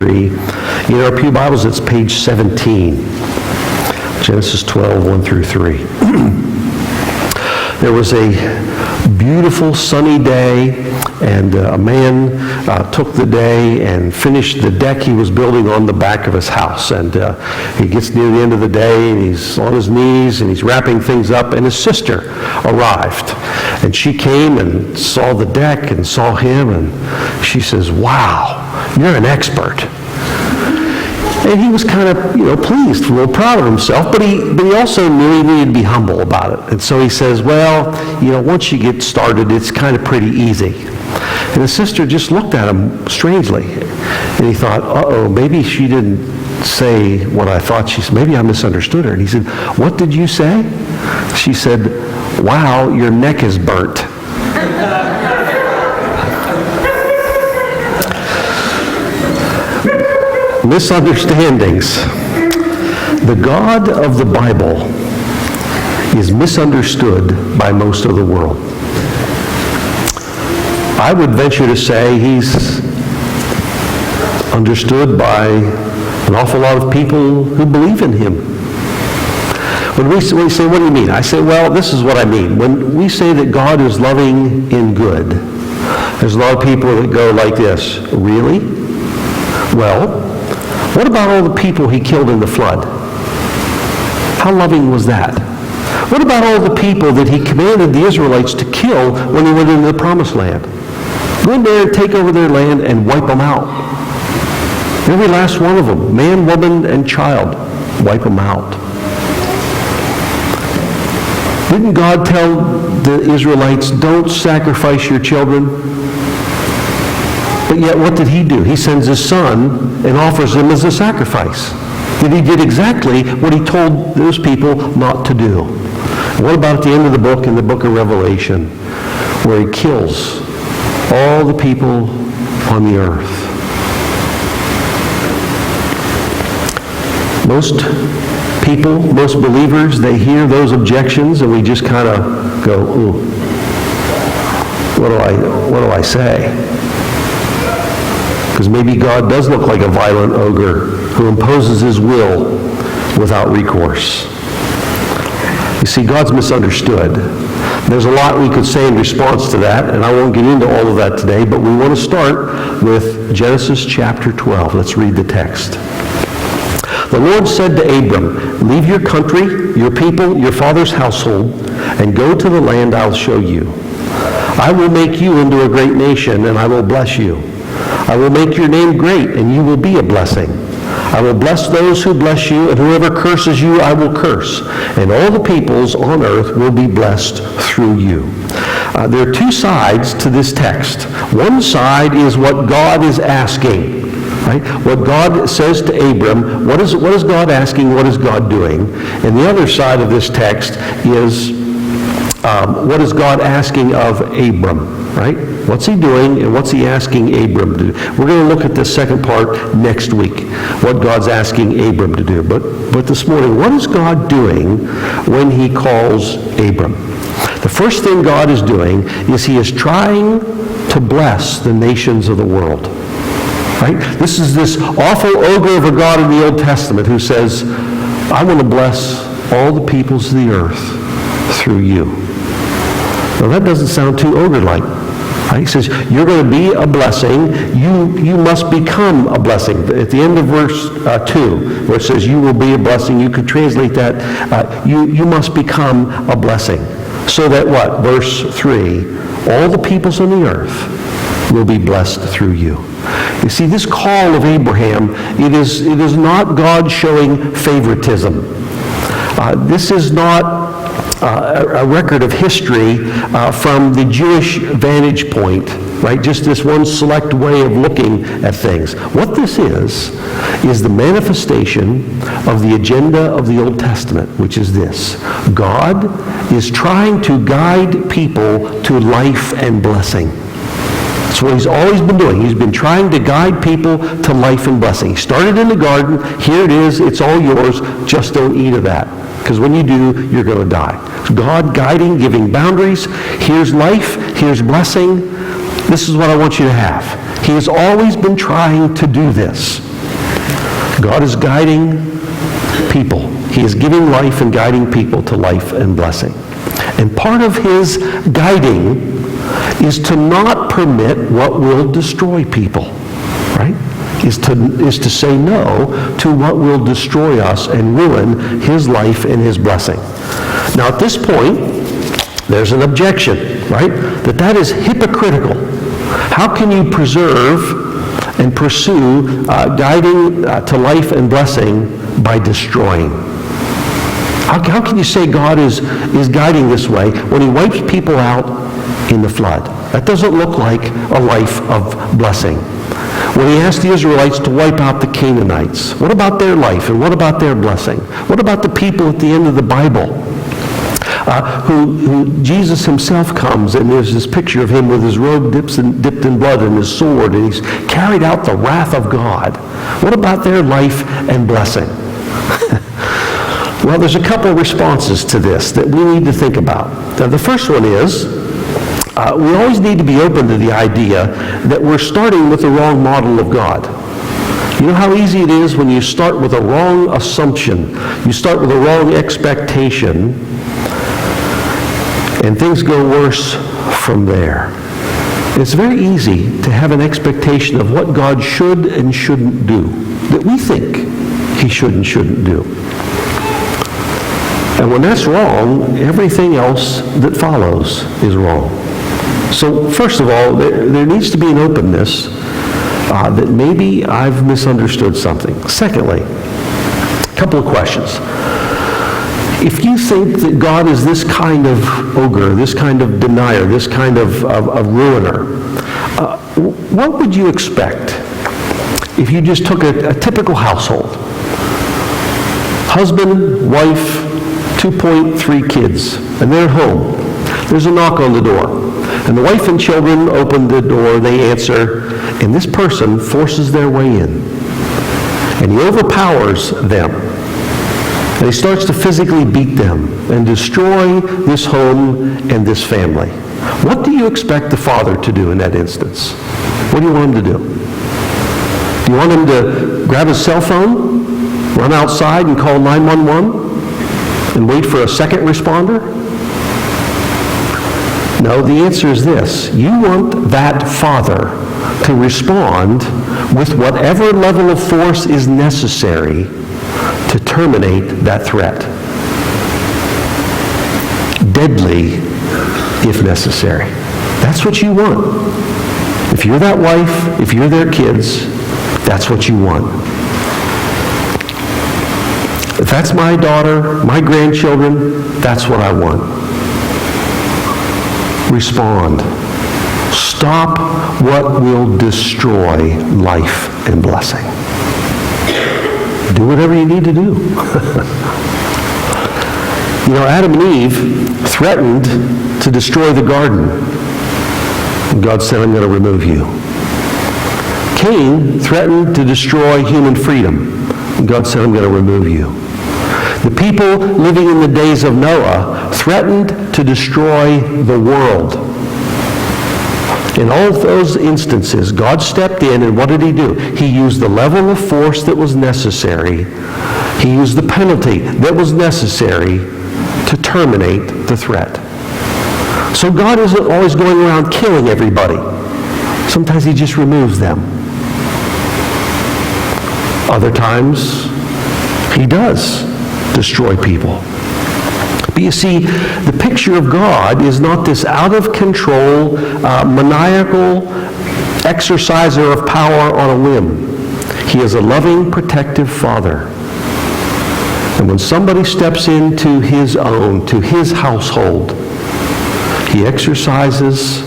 In our Pew Bibles, it's page 17. Genesis 12, 1 through 3. There was a beautiful sunny day, and a man took the day and finished the deck he was building on the back of his house. And he gets near the end of the day, and he's on his knees, and he's wrapping things up, and his sister arrived. And she came and saw the deck and saw him, and she says, "Wow, you're an expert." And he was kind of, pleased, a little proud of himself, but he also knew he needed to be humble about it. And so he says, "Well, once you get started, it's kind of pretty easy." And his sister just looked at him strangely. And he thought, uh-oh, maybe she didn't say what I thought she said. Maybe I misunderstood her. And he said, "What did you say?" She said, "Wow, your neck is burnt." Misunderstandings. The God of the Bible is misunderstood by most of the world. I would venture to say he's understood by an awful lot of people who believe in him. When we say, "What do you mean?" I say, well, this is what I mean. When we say that God is loving and good, there's a lot of people that go like this, "Really? Well, what about all the people he killed in the flood? How loving was that? What about all the people that he commanded the Israelites to kill when they went into the promised land? Go in there and take over their land and wipe them out. Every last one of them, man, woman, and child, wipe them out." Didn't God tell the Israelites, "Don't sacrifice your children"? But yet what did he do? He sends his son and offers them as a sacrifice. And he did exactly what he told those people not to do. What about at the end of the book, in the book of Revelation, where he kills all the people on the earth? Most people, most believers, they hear those objections and we just kind of go, "Ooh, what do I say?" Because maybe God does look like a violent ogre who imposes his will without recourse. You see, God's misunderstood. There's a lot we could say in response to that, and I won't get into all of that today, but we want to start with Genesis chapter 12. Let's read the text. "The Lord said to Abram, 'Leave your country, your people, your father's household, and go to the land I'll show you. I will make you into a great nation, and I will bless you. I will make your name great, and you will be a blessing. I will bless those who bless you, and whoever curses you, I will curse. And all the peoples on earth will be blessed through you.'" There are two sides to this text. One side is what God is asking, right? What God says to Abram, what is God asking? What is God doing? And the other side of this text is what is God asking of Abram, right? What's he doing and what's he asking Abram to do? We're going to look at the second part next week, what God's asking Abram to do. But this morning, what is God doing when he calls Abram? The first thing God is doing is he is trying to bless the nations of the world. Right? This is this awful ogre of a God in the Old Testament who says, "I want to bless all the peoples of the earth through you." Well, that doesn't sound too ogre-like. Right? He says, "You're going to be a blessing. You must become a blessing." At the end of verse 2, where it says, "You will be a blessing," you could translate that, you must become a blessing. So that what? Verse 3, "All the peoples on the earth will be blessed through you." You see, this call of Abraham, it is not God showing favoritism. This is not a record of history from the Jewish vantage point, right? Just this one select way of looking at things. What this is the manifestation of the agenda of the Old Testament, which is this: God is trying to guide people to life and blessing. That's what he's always been doing. He's been trying to guide people to life and blessing. He started in the garden. Here it is. It's all yours. Just don't eat of that. Because when you do, you're going to die. God guiding, giving boundaries. Here's life. Here's blessing. This is what I want you to have. He has always been trying to do this. God is guiding people. He is giving life and guiding people to life and blessing. And part of his guiding is to not permit what will destroy people, right? Is to say no to what will destroy us and ruin his life and his blessing. Now at this point, there's an objection, right? That is hypocritical. How can you preserve and pursue guiding to life and blessing by destroying? How can you say God is guiding this way when he wipes people out in the flood? That doesn't look like a life of blessing. When he asked the Israelites to wipe out the Canaanites, what about their life and what about their blessing? What about the people at the end of the Bible who Jesus himself comes, and there's this picture of him with his robe dipped in blood and his sword, and he's carried out the wrath of God. What about their life and blessing? Well, there's a couple of responses to this that we need to think about. Now, the first one is, we always need to be open to the idea that we're starting with the wrong model of God. You know how easy it is when you start with a wrong assumption, you start with a wrong expectation, and things go worse from there. It's very easy to have an expectation of what God should and shouldn't do, that we think he should and shouldn't do. And when that's wrong, everything else that follows is wrong. So first of all, there needs to be an openness that maybe I've misunderstood something. Secondly, a couple of questions. If you think that God is this kind of ogre, this kind of denier, this kind of ruiner, what would you expect if you just took a typical household? Husband, wife, 2.3 kids, and they're home. There's a knock on the door. And the wife and children open the door, they answer, and this person forces their way in. And he overpowers them. And he starts to physically beat them and destroy this home and this family. What do you expect the father to do in that instance? What do you want him to do? Do you want him to grab his cell phone, run outside and call 911, and wait for a second responder? No, the answer is this. You want that father to respond with whatever level of force is necessary to terminate that threat. Deadly, if necessary. That's what you want. If you're that wife, if you're their kids, that's what you want. If that's my daughter, my grandchildren, that's what I want. Respond. Stop what will destroy life and blessing. Do whatever you need to do. You know, Adam and Eve threatened to destroy the garden. And God said, I'm going to remove you. Cain threatened to destroy human freedom. And God said, I'm going to remove you. The people living in the days of Noah threatened to destroy the world. In all of those instances, God stepped in, and what did he do? He used the level of force that was necessary. He used the penalty that was necessary to terminate the threat. So God isn't always going around killing everybody. Sometimes he just removes them. Other times, he does destroy people. But you see, the picture of God is not this out-of-control, maniacal exerciser of power on a whim. He is a loving, protective Father. And when somebody steps into his own, to his household, he exercises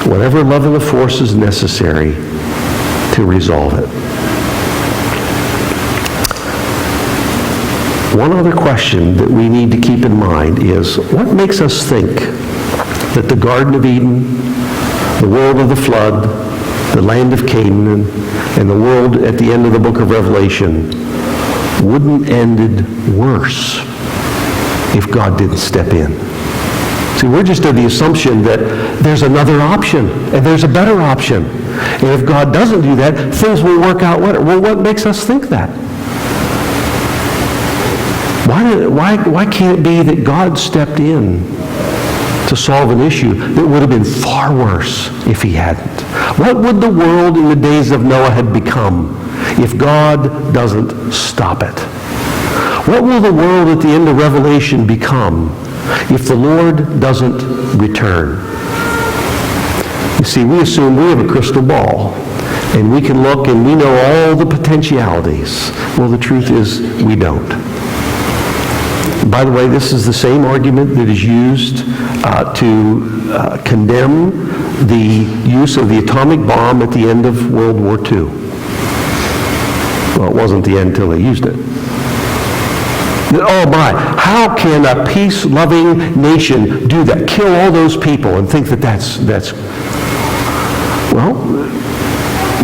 whatever level of force is necessary to resolve it. One other question that we need to keep in mind is, what makes us think that the Garden of Eden, the world of the flood, the land of Canaan, and the world at the end of the book of Revelation wouldn't ended worse if God didn't step in? See, we're just of the assumption that there's another option, and there's a better option. And if God doesn't do that, things will work out better. Well, what makes us think that? Why can't it be that God stepped in to solve an issue that would have been far worse if he hadn't? What would the world in the days of Noah have become if God doesn't stop it? What will the world at the end of Revelation become if the Lord doesn't return? You see, we assume we have a crystal ball, and we can look and we know all the potentialities. Well, the truth is we don't. By the way, this is the same argument that is used to condemn the use of the atomic bomb at the end of World War II. Well, it wasn't the end until they used it. Oh my, how can a peace-loving nation do that? Kill all those people and think that that's... Well,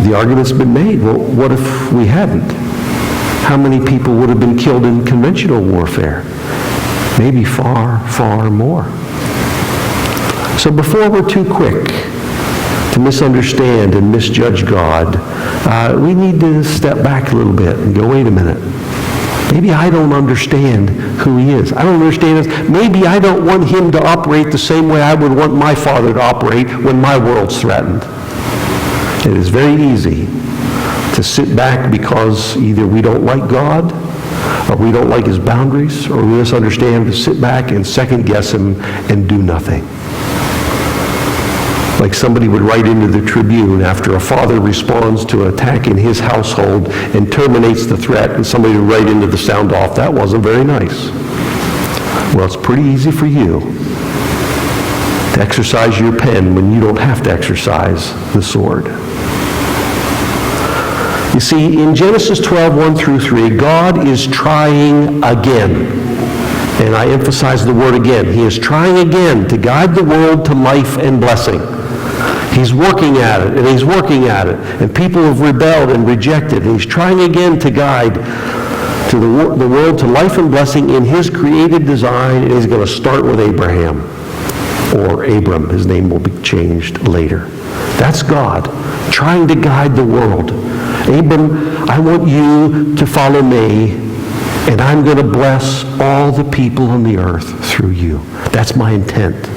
the argument's been made. Well, what if we hadn't? How many people would have been killed in conventional warfare? Maybe far, far more. So before we're too quick to misunderstand and misjudge God, we need to step back a little bit and go, wait a minute. Maybe I don't understand who he is. I don't understand this. Maybe I don't want him to operate the same way I would want my father to operate when my world's threatened. It is very easy to sit back because either we don't like God, or we don't like his boundaries, or we misunderstand, to sit back and second guess him and do nothing. Like somebody would write into the Tribune after a father responds to an attack in his household and terminates the threat, and somebody would write into the sound off, that wasn't very nice. Well, it's pretty easy for you to exercise your pen when you don't have to exercise the sword. You see, in Genesis 12, 1 through 3, God is trying again. And I emphasize the word again. He is trying again to guide the world to life and blessing. He's working at it, and he's working at it. And people have rebelled and rejected. And he's trying again to guide to the world to life and blessing in his created design. And he's going to start with Abraham. Or Abram. His name will be changed later. That's God trying to guide the world. Abram, I want you to follow me, and I'm going to bless all the people on the earth through you. That's my intent.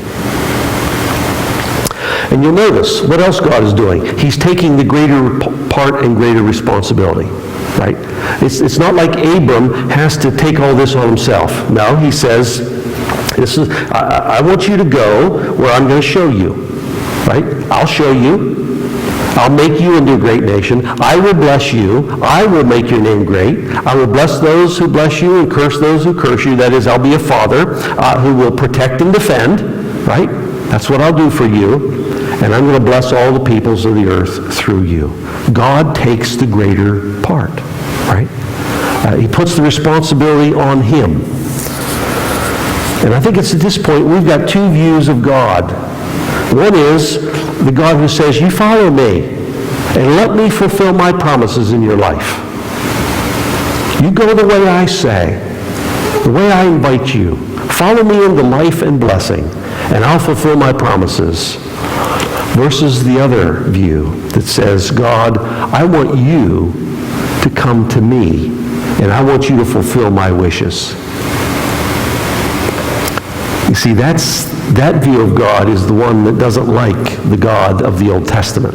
And you'll notice what else God is doing. He's taking the greater part and greater responsibility, right? It's not like Abram has to take all this on himself. No, he says, I want you to go where I'm going to show you, right? I'll show you. I'll make you into a great nation. I will bless you. I will make your name great. I will bless those who bless you and curse those who curse you. That is, I'll be a father who will protect and defend, right? That's what I'll do for you. And I'm going to bless all the peoples of the earth through you. God takes the greater part, right? He puts the responsibility on him. And I think it's at this point we've got two views of God. One is the God who says, you follow me and let me fulfill my promises in your life. You go the way I say, the way I invite you. Follow me into life and blessing, and I'll fulfill my promises. Versus the other view that says, God, I want you to come to me, and I want you to fulfill my wishes. You see, that view of God is the one that doesn't like the God of the Old Testament.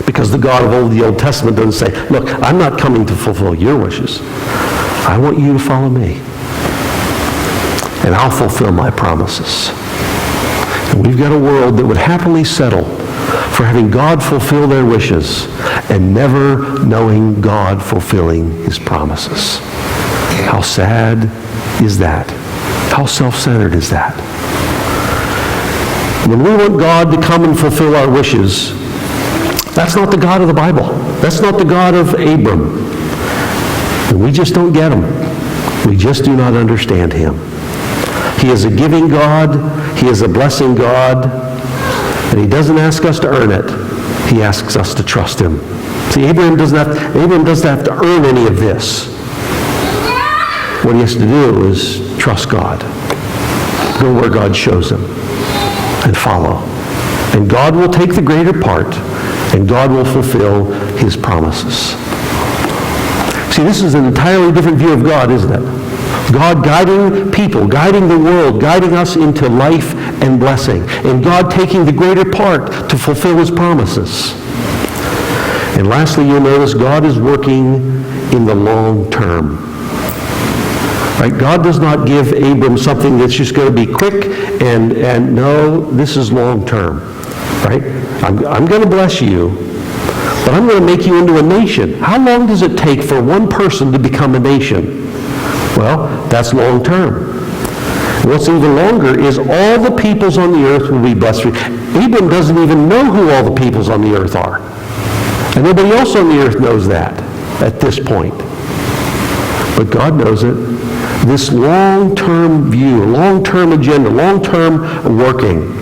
Because the God of the Old Testament doesn't say, look, I'm not coming to fulfill your wishes. I want you to follow me. And I'll fulfill my promises. And we've got a world that would happily settle for having God fulfill their wishes and never knowing God fulfilling his promises. How sad is that? How self-centered is that? When we want God to come and fulfill our wishes, that's not the God of the Bible. That's not the God of Abram. And we just don't get him. We just do not understand him. He is a giving God. He is a blessing God. And he doesn't ask us to earn it. He asks us to trust him. See, Abraham doesn't have to earn any of this. What he has to do is trust God. Go where God shows him and follow. And God will take the greater part, And God will fulfill his promises. See, this is an entirely different view of God, isn't it? God guiding people, guiding the world, guiding us into life and blessing. And God taking the greater part to fulfill his promises. And lastly, you'll notice God is working in the long term. Right? God does not give Abram something that's just going to be quick and no, this is long term. Right? I'm going to bless you, but I'm going to make you into a nation. How long does it take for one person to become a nation? Well, that's long term. What's even longer is all the peoples on the earth will be blessed. Abram doesn't even know who all the peoples on the earth are. And nobody else on the earth knows that at this point. But God knows it. This long-term view, long-term agenda, long-term working.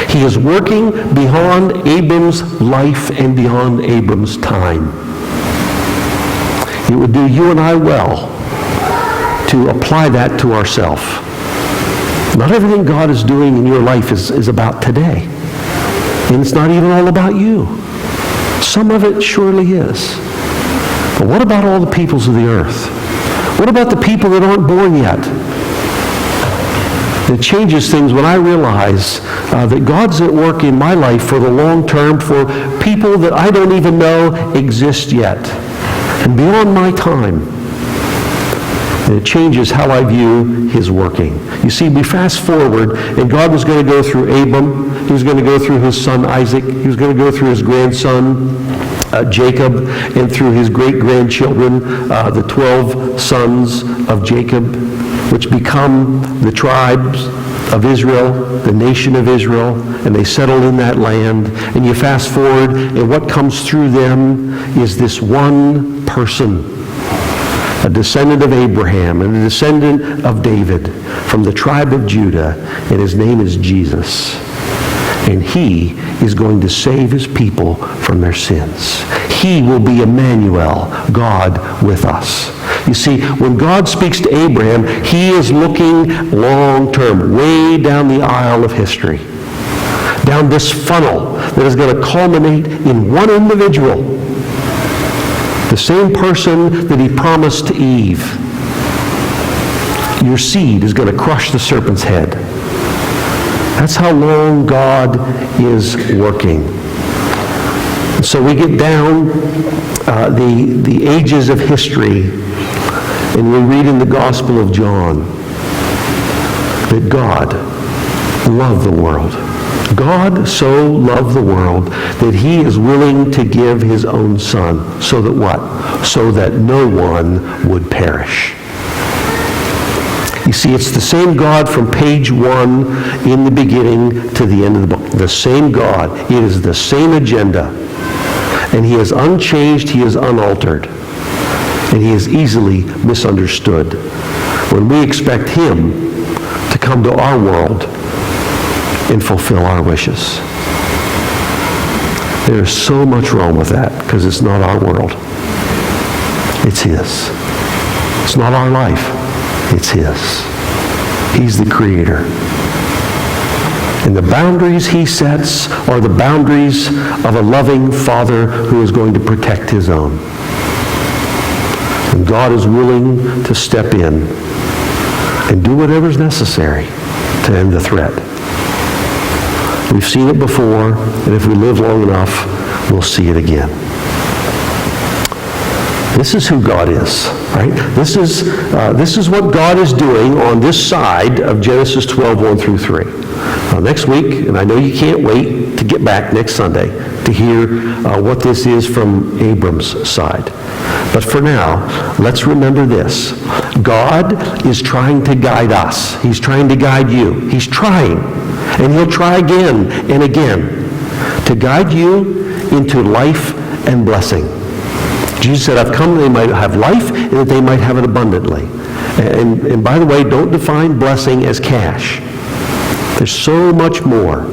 He is working beyond Abram's life and beyond Abram's time. It would do you and I well to apply that to ourselves. Not everything God is doing in your life is about today. And it's not even all about you. Some of it surely is. But what about all the peoples of the earth? What about the people that aren't born yet? It changes things when I realize that God's at work in my life for the long term for people that I don't even know exist yet. And beyond my time. And it changes how I view his working. You see, we fast forward, and God was going to go through Abram. He was going to go through his son Isaac. He was going to go through his grandson Jacob, and through his great-grandchildren, the 12 sons of Jacob, which become the tribes of Israel, the nation of Israel, and they settle in that land. And you fast forward, and what comes through them is this one person, a descendant of Abraham and a descendant of David from the tribe of Judah, and his name is Jesus. And he is going to save his people from their sins. He will be Emmanuel, God with us. You see, when God speaks to Abraham, he is looking long term, way down the aisle of history, down this funnel that is going to culminate in one individual. The same person that he promised to Eve. Your seed is going to crush the serpent's head. That's how long God is working. So we get down the ages of history, and we read in the Gospel of John that God loved the world. God so loved the world that he is willing to give his own son. So that what? So that no one would perish. You see, it's the same God from page 1 in the beginning to the end of the book. The same God. It is the same agenda. And he is unchanged. He is unaltered. And he is easily misunderstood. When we expect him to come to our world and fulfill our wishes. There is so much wrong with that because it's not our world. It's his. It's not our life. It's his. He's the creator. And the boundaries he sets are the boundaries of a loving father who is going to protect his own. And God is willing to step in and do whatever is necessary to end the threat. We've seen it before, and if we live long enough, we'll see it again. This is who God is, right? This is what God is doing on this side of Genesis 12, 1 through 3. Next week, and I know you can't wait to get back next Sunday to hear what this is from Abram's side. But for now, let's remember this. God is trying to guide us. He's trying to guide you. He's trying. And he'll try again and again to guide you into life and blessing. Jesus said, I've come that they might have life and that they might have it abundantly. And by the way, don't define blessing as cash. There's so much more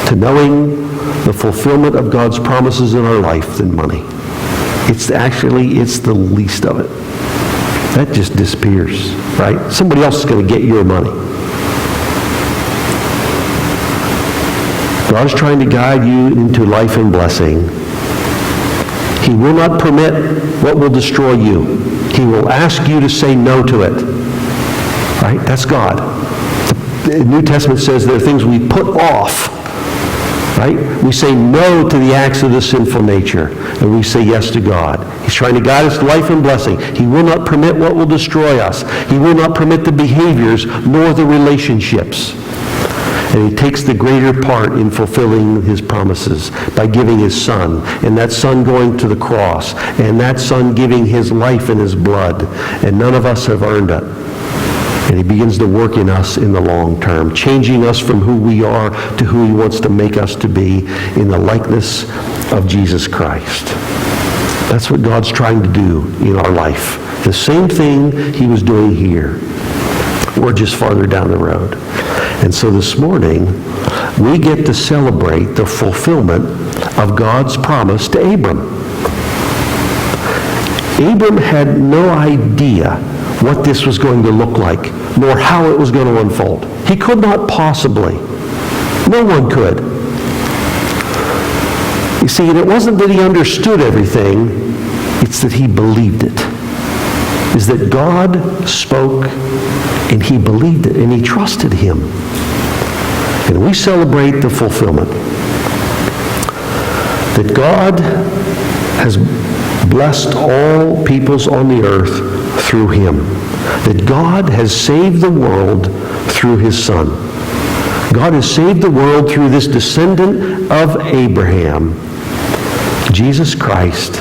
to knowing the fulfillment of God's promises in our life than money. It's the least of it. That just disappears, right? Somebody else is going to get your money. God is trying to guide you into life and blessing. He will not permit what will destroy you. He will ask you to say no to it. Right? That's God. The New Testament says there are things we put off. Right? We say no to the acts of the sinful nature, and we say yes to God. He's trying to guide us to life and blessing. He will not permit what will destroy us. He will not permit the behaviors nor the relationships. And he takes the greater part in fulfilling his promises by giving his Son, and that Son going to the cross, and that Son giving his life and his blood, and none of us have earned it. And he begins to work in us in the long term, changing us from who we are to who he wants to make us to be in the likeness of Jesus Christ. That's what God's trying to do in our life. The same thing he was doing here. We're just farther down the road. And so this morning, we get to celebrate the fulfillment of God's promise to Abram. Abram had no idea what this was going to look like, nor how it was going to unfold. He could not possibly. No one could. You see, and it wasn't that he understood everything, it's that he believed it. Is that God spoke, and he believed it, and he trusted him. And we celebrate the fulfillment. That God has blessed all peoples on the earth through him. That God has saved the world through his Son. God has saved the world through this descendant of Abraham, Jesus Christ,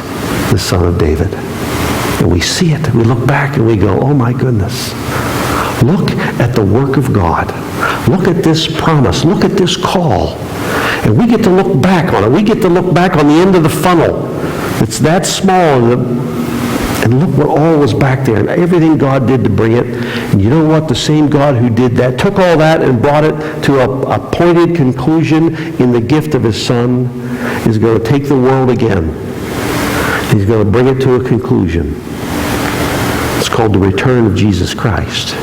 the Son of David. And we see it. We look back and we go, oh my goodness. Look at the work of God. Look at this promise. Look at this call. And we get to look back on it. We get to look back on the end of the funnel. It's that small. And look what all was back there. And everything God did to bring it. And you know what? The same God who did that took all that and brought it to a pointed conclusion in the gift of his Son is going to take the world again. He's going to bring it to a conclusion. It's called the return of Jesus Christ.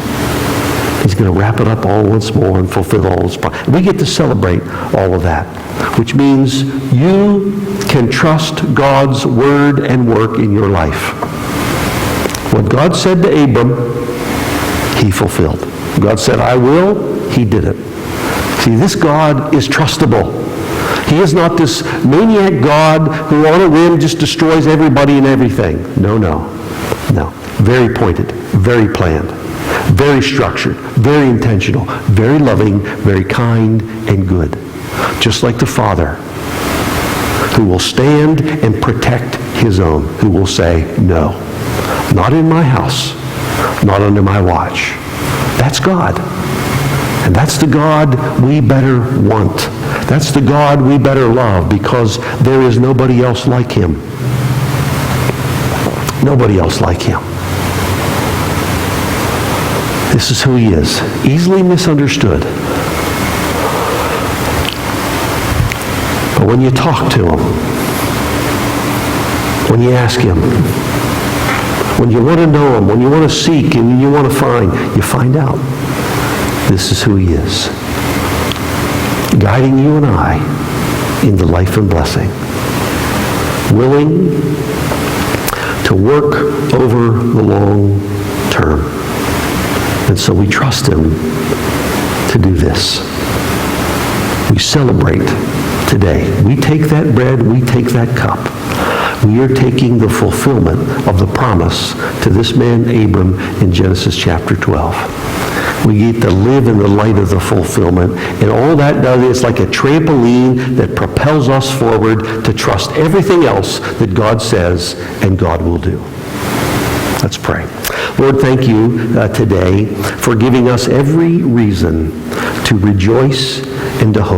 He's going to wrap it up all once more and fulfill all his promises. We get to celebrate all of that, which means you can trust God's word and work in your life. What God said to Abram, he fulfilled. God said, I will, he did it. See, this God is trustable. He is not this maniac God who on a whim just destroys everybody and everything. No. Very pointed, very planned, very structured, very intentional, very loving, very kind and good. Just like the Father who will stand and protect his own, who will say, no, not in my house, not under my watch. That's God. And that's the God we better want. That's the God we better love, because there is nobody else like him. Nobody else like him. This is who he is. Easily misunderstood. But when you talk to him, when you ask him, when you want to know him, when you want to seek and you want to find, you find out. This is who he is. Guiding you and I into life and blessing. Willing to work over the long term. And so we trust him to do this. We celebrate today. We take that bread, we take that cup. We are taking the fulfillment of the promise to this man Abram in Genesis chapter 12. We get to live in the light of the fulfillment. And all that does is like a trampoline that propels us forward to trust everything else that God says and God will do. Let's pray. Lord, thank you today for giving us every reason to rejoice and to hope.